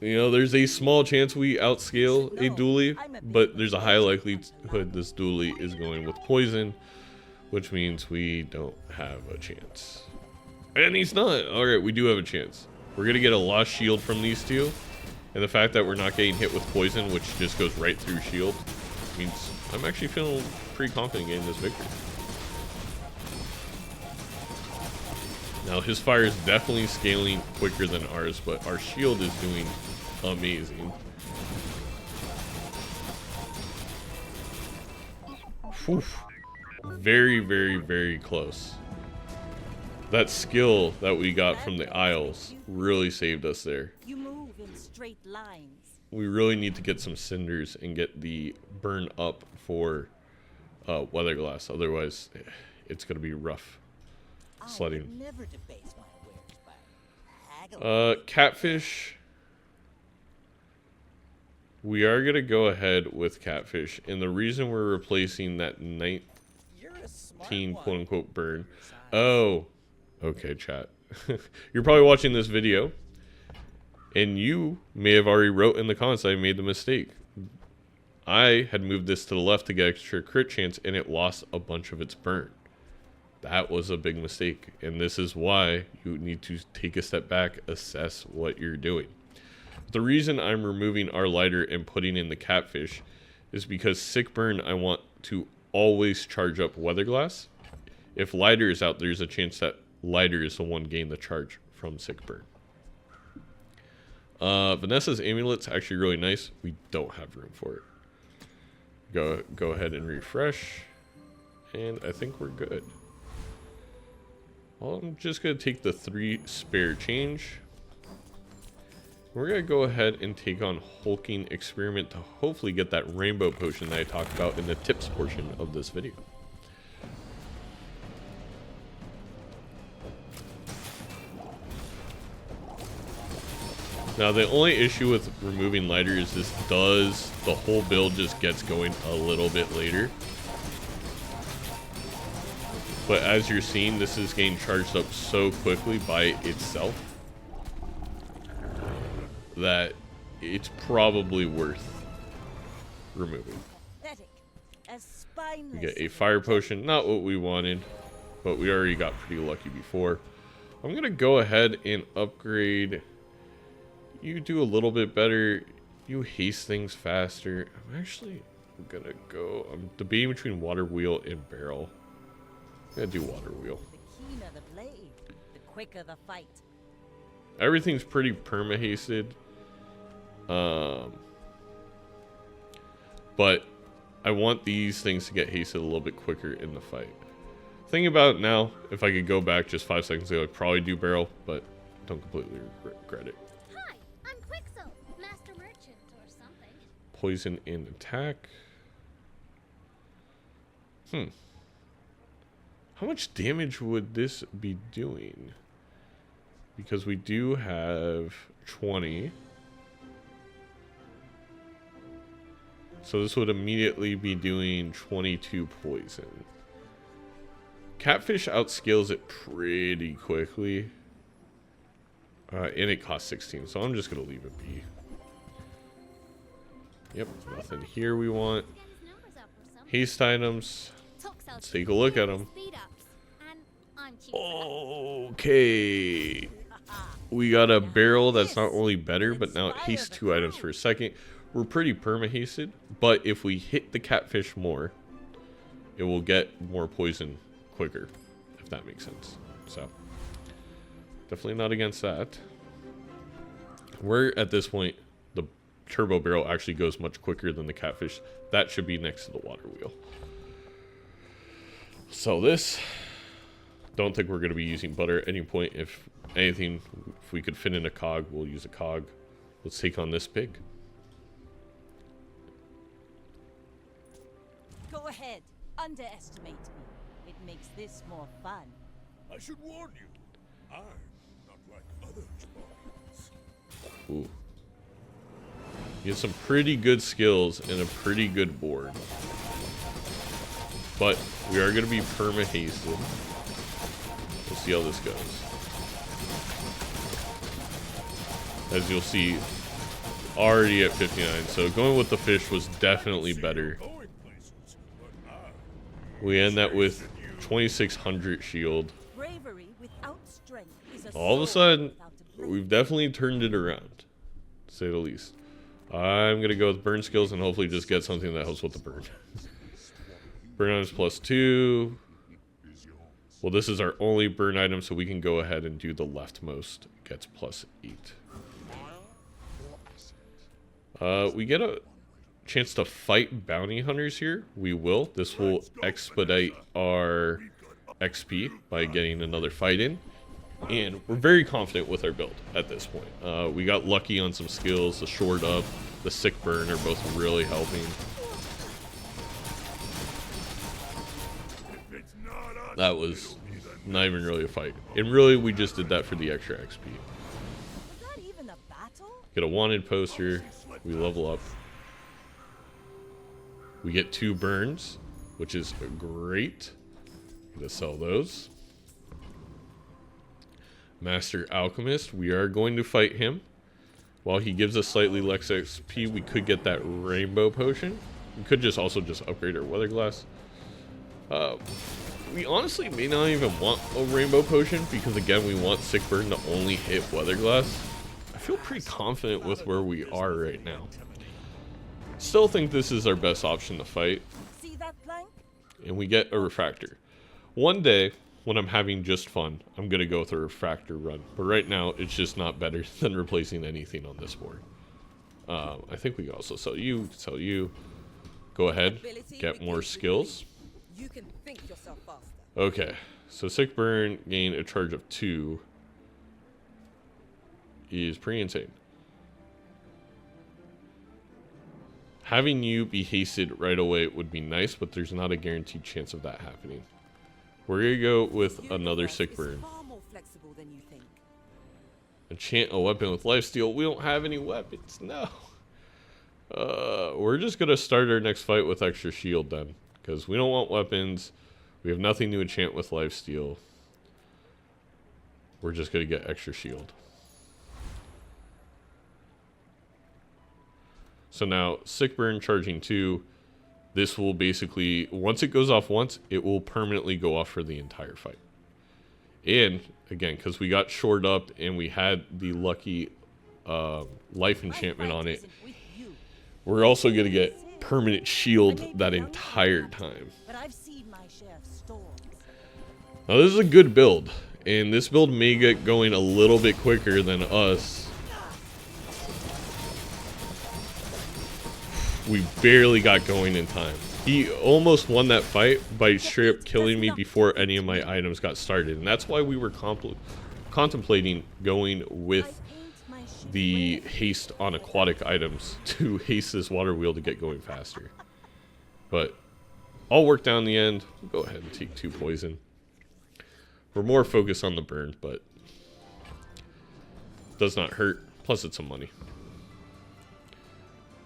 Speaker 1: you know, there's a small chance we outscale a dually, but there's a high likelihood this dually is going with poison, which means we don't have a chance. And he's not. Alright, we do have a chance. We're going to get a lost shield from these two. And the fact that we're not getting hit with poison, which just goes right through shield, means I'm actually feeling pretty confident getting this victory. Now, his fire is definitely scaling quicker than ours, but our shield is doing amazing. Whew. Very, very, very close. That skill that we got from the Isles really saved us there.
Speaker 3: You move in straight lines.
Speaker 1: We really need to get some cinders and get the burn up for weatherglass. Otherwise, it's going to be rough sledding.
Speaker 4: Never debase my wares by haggling.
Speaker 1: Catfish. We are going to go ahead with catfish. And the reason we're replacing that 19
Speaker 4: You're a smart one.
Speaker 1: quote-unquote burn. Oh. Okay, chat. You're probably watching this video, and you may have already wrote in the comments I made the mistake. I had moved this to the left to get extra crit chance, and it lost a bunch of its burn. That was a big mistake, and this is why you need to take a step back, assess what you're doing. The reason I'm removing our lighter and putting in the catfish is because sick burn, I want to always charge up weatherglass. If lighter is out, there's a chance that lighter is the one getting the charge from sick burn. Vanessa's amulet's actually really nice. We don't have room for it. Go ahead and refresh, and I think we're good. Well, I'm just gonna take the 3 spare change. We're gonna go ahead and take on hulking experiment to hopefully get that rainbow potion that I talked about in the tips portion of this video. Now, the only issue with removing lighter is the whole build just gets going a little bit later. But as you're seeing, this is getting charged up so quickly by itself that it's probably worth removing. We get a fire potion, not what we wanted, but we already got pretty lucky before. I'm gonna go ahead and upgrade. You do a little bit better. You haste things faster. I'm actually gonna go. I'm debating between water wheel and barrel. I'm gonna do water wheel.
Speaker 3: The keener the blade, the quicker the fight.
Speaker 1: Everything's pretty perma-hasted. But I want these things to get hasted a little bit quicker in the fight. Thinking about it now, if I could go back just 5 seconds ago, I'd probably do barrel, but don't completely regret it.
Speaker 5: Hi, I'm Quixel, Master Merchant or something.
Speaker 1: Poison in attack. How much damage would this be doing? Because we do have 20. So this would immediately be doing 22 poison. Catfish outscales it pretty quickly. And it costs 16, so I'm just going to leave it be. Yep, nothing here we want. Haste items. Let's take a look at them. Okay. We got a barrel that's not only better, but now it hastes 2 items for a second. We're pretty perma-hasted, but if we hit the catfish more, it will get more poison quicker, if that makes sense. So, definitely not against that. We're at this point, the turbo barrel actually goes much quicker than the catfish. That should be next to the water wheel. So this, don't think we're going to be using butter at any point. If anything, if we could fit in a cog, we'll use a cog. Let's take on this pig.
Speaker 3: Go ahead, underestimate me. It makes this more fun.
Speaker 2: I should warn you, I'm not like other Jabarians.
Speaker 1: Ooh. You get some pretty good skills and a pretty good board. But we are going to be perma-hasted. We'll see how this goes. as you'll see, already at 59. So going with the fish was definitely better.
Speaker 2: Going places, but
Speaker 1: We end that with 2600 shield.
Speaker 3: Bravery without strength is a
Speaker 1: All of a
Speaker 3: sword
Speaker 1: sudden,
Speaker 3: without a blade.
Speaker 1: we've definitely turned it around, to say the least. I'm going to go with burn skills and hopefully just get something that helps with the burn. Burn items +2. Well, this is our only burn item, so we can go ahead and do the leftmost. Gets +8. We get a chance to fight bounty hunters here. We will. This will expedite our XP by getting another fight in. And we're very confident with our build at this point. We got lucky on some skills. The short up, the sick burn are both really helping.
Speaker 2: it's not us.
Speaker 1: That was not even really a fight. And really, we just did that for the extra XP.
Speaker 3: Was that even a battle?
Speaker 1: Get a wanted poster. We level up. We get 2 burns, which is great. Gonna sell those. Master Alchemist. We are going to fight him. While he gives us slightly less XP, we could get that rainbow potion. We could just also just upgrade our weather glass. We honestly may not even want a rainbow potion because again, we want sick burn to only hit weather glass. I feel pretty confident with where we are right now. Still think this is our best option to fight.
Speaker 3: See that plank?
Speaker 1: And we get a refractor. One day, when I'm having just fun, I'm going to go with a refractor run. But right now, it's just not better than replacing anything on this board. I think we can also sell you. Go ahead, get more skills.
Speaker 4: You can think yourself faster.
Speaker 1: Okay, so sick burn, gain a charge of 2 is pretty insane. Having you be hasted right away would be nice, but there's not a guaranteed chance of that happening. We're gonna go with another sick burn.
Speaker 4: Far more flexible than you think.
Speaker 1: Enchant a weapon with lifesteal. We don't have any weapons, no. We're just gonna start our next fight with extra shield then, because we don't want weapons. We have nothing to enchant with lifesteal. We're just gonna get extra shield. So now, sick burn charging 2. This will basically, once it goes off once, it will permanently go off for the entire fight. And, again, because we got shored up and we had the lucky life enchantment on it, we're also going to get permanent shield that entire time.
Speaker 3: But I've seen my share of storms.
Speaker 1: Now, this is a good build. And this build may get going a little bit quicker than us. We barely got going in time. He almost won that fight by straight up killing me before any of my items got started. And that's why we were contemplating going with the haste on aquatic items to haste this water wheel to get going faster. But all worked out in the end. We'll go ahead and take 2 poison. We're more focused on the burn, but does not hurt. Plus it's some money.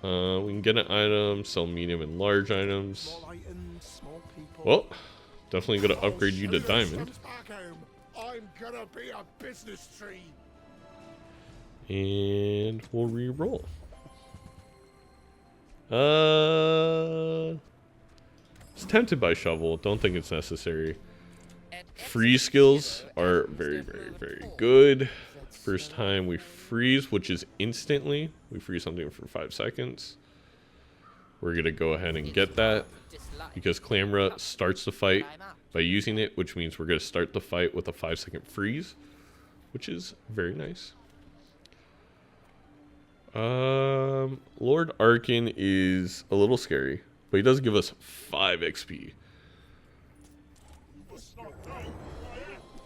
Speaker 1: We can get an item, sell medium and large items. Well, definitely gonna upgrade you to diamond.
Speaker 2: I'm gonna be a business tree.
Speaker 1: And we'll re-roll. It's tempted by shovel. Don't think it's necessary. Freeze skills are very, very, very good. First time we freeze, which is instantly. We freeze something for 5 seconds. We're going to go ahead and get that because Clamra starts the fight by using it, which means we're going to start the fight with a 5-second freeze, which is very nice. Lord Arkin is a little scary, but he does give us 5 XP.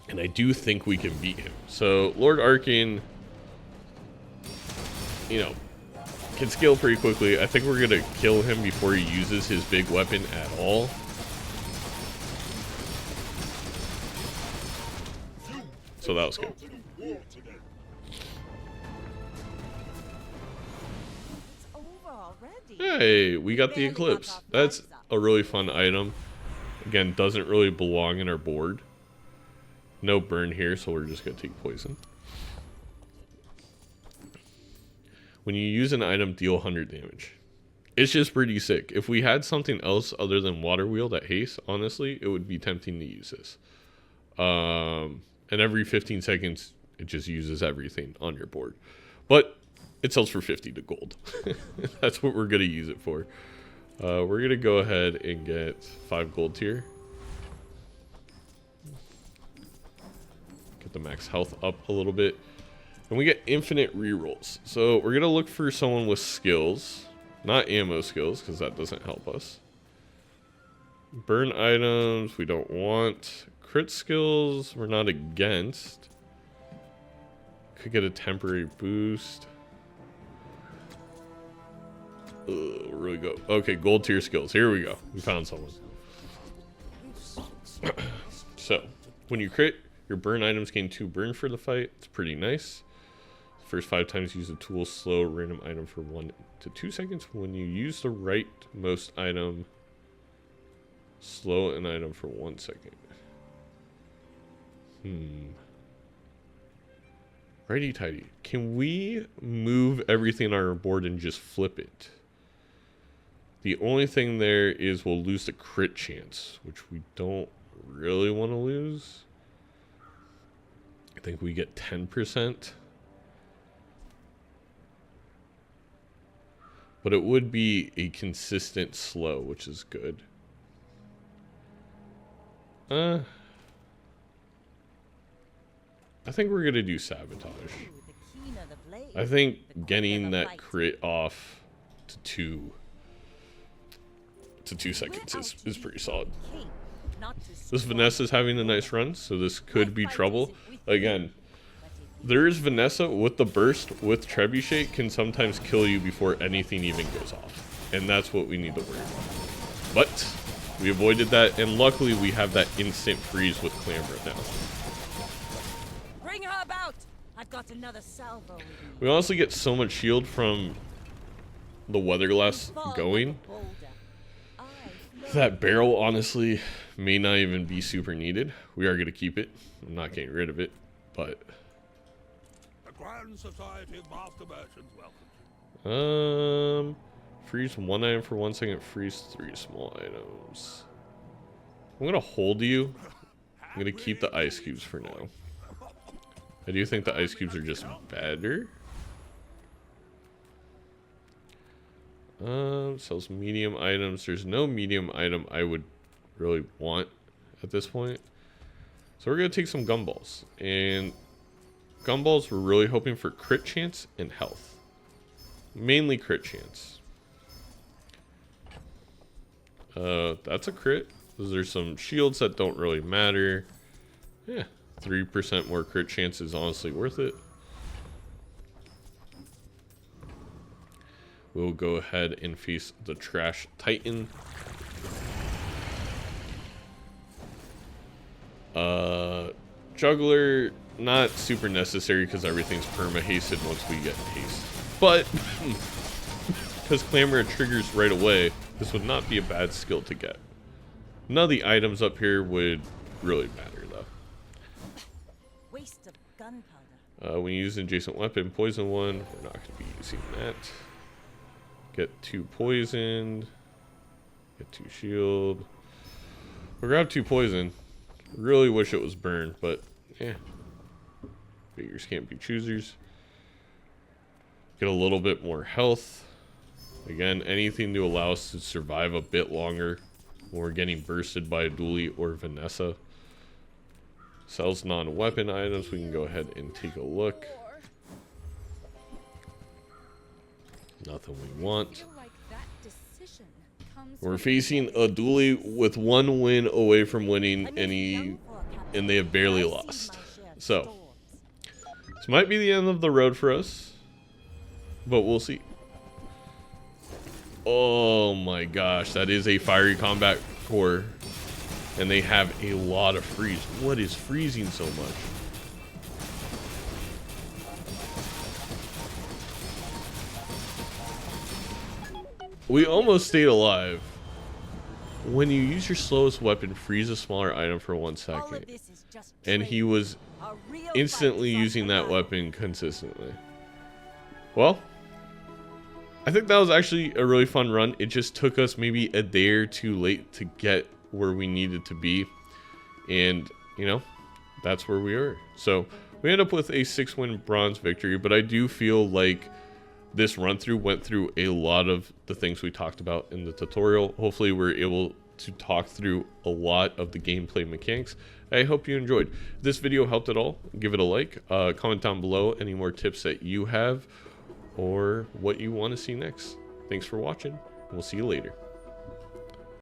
Speaker 1: And I do think we can beat him. So, Lord Arkin, you know, can scale pretty quickly. I think we're going to kill him before he uses his big weapon at all. So that was good.
Speaker 3: It's over already.
Speaker 1: Hey, we got the Eclipse. That's a really fun item. Again, doesn't really belong in our board. No burn here, so we're just going to take poison. When you use an item, deal 100 damage. It's just pretty sick. If we had something else other than Water Wheel that haste, honestly, it would be tempting to use this. And every 15 seconds, it just uses everything on your board. But it sells for 50 to gold. That's what we're going to use it for. We're going to go ahead and get 5 gold tier. Get the max health up a little bit. And we get infinite rerolls. So we're going to look for someone with skills. Not ammo skills, because that doesn't help us. Burn items, we don't want. Crit skills, we're not against. Could get a temporary boost. Where do we go? Okay, gold tier skills. Here we go. We found someone. So, when you crit, your burn items gain 2 burn for the fight. It's pretty nice. First 5 times use a tool, slow random item for 1 to 2 seconds. When you use the rightmost item, slow an item for 1 second. Righty tighty. Can we move everything on our board and just flip it? The only thing there is we'll lose the crit chance, which we don't really want to lose. I think we get 10%. But it would be a consistent slow, which is good. I think we're going to do sabotage. I think getting that crit off to 2 seconds is pretty solid. This Vanessa's having a nice run, so this could be trouble. Again, there is Vanessa with the burst, with Trebuchet, can sometimes kill you before anything even goes off. And that's what we need to worry about. But we avoided that, and luckily we have that instant freeze with Clamor now.
Speaker 3: Bring her about. I've got another salvo.
Speaker 1: We honestly get so much shield from the Weatherglass going. That barrel honestly may not even be super needed. We are going to keep it. I'm not getting rid of it, but...
Speaker 2: The Grand Society of Master Merchants welcomes you.
Speaker 1: Freeze 1 item for 1 second. Freeze 3 small items. I'm going to hold you. I'm going to keep the ice cubes for now. I do think the ice cubes are just better. Sells medium items. There's no medium item I would really want at this point. So we're going to take some gumballs. And gumballs, we're really hoping for crit chance and health. Mainly crit chance. That's a crit. There's some shields that don't really matter. Yeah, 3% more crit chance is honestly worth it. We'll go ahead and face the Trash Titan. Juggler, not super necessary because everything's perma-hasted once we get haste. But, because Clamor triggers right away, this would not be a bad skill to get. None of the items up here would really matter, though.
Speaker 3: Waste of gunpowder.
Speaker 1: When you use an adjacent weapon, poison one, we're not going to be using that. Get 2 poisoned. Get 2 shield. We'll grab 2 poison. Really wish it was burned, but yeah. Figures can't be choosers. Get a little bit more health. Again, anything to allow us to survive a bit longer when we're getting bursted by a Dooley or Vanessa. Sells non-weapon items. We can go ahead and take a look. Nothing we want. We're facing a Dooley with 1 win away from winning, and they have barely lost. So, this might be the end of the road for us, but we'll see. Oh my gosh, that is a fiery combat core, and they have a lot of freeze. What is freezing so much? We almost stayed alive. When you use your slowest weapon, freeze a smaller item for 1 second. And he was instantly using that weapon consistently. Well, I think that was actually a really fun run. It just took us maybe a day or two late to get where we needed to be. And, you know, that's where we are. So we end up with a 6-win bronze victory, but I do feel like this run through went through a lot of the things we talked about in the tutorial. Hopefully we're able to talk through a lot of the gameplay mechanics. I hope you enjoyed. If this video helped at all, give it a like, comment down below any more tips that you have or what you want to see next. Thanks for watching. We'll see you later.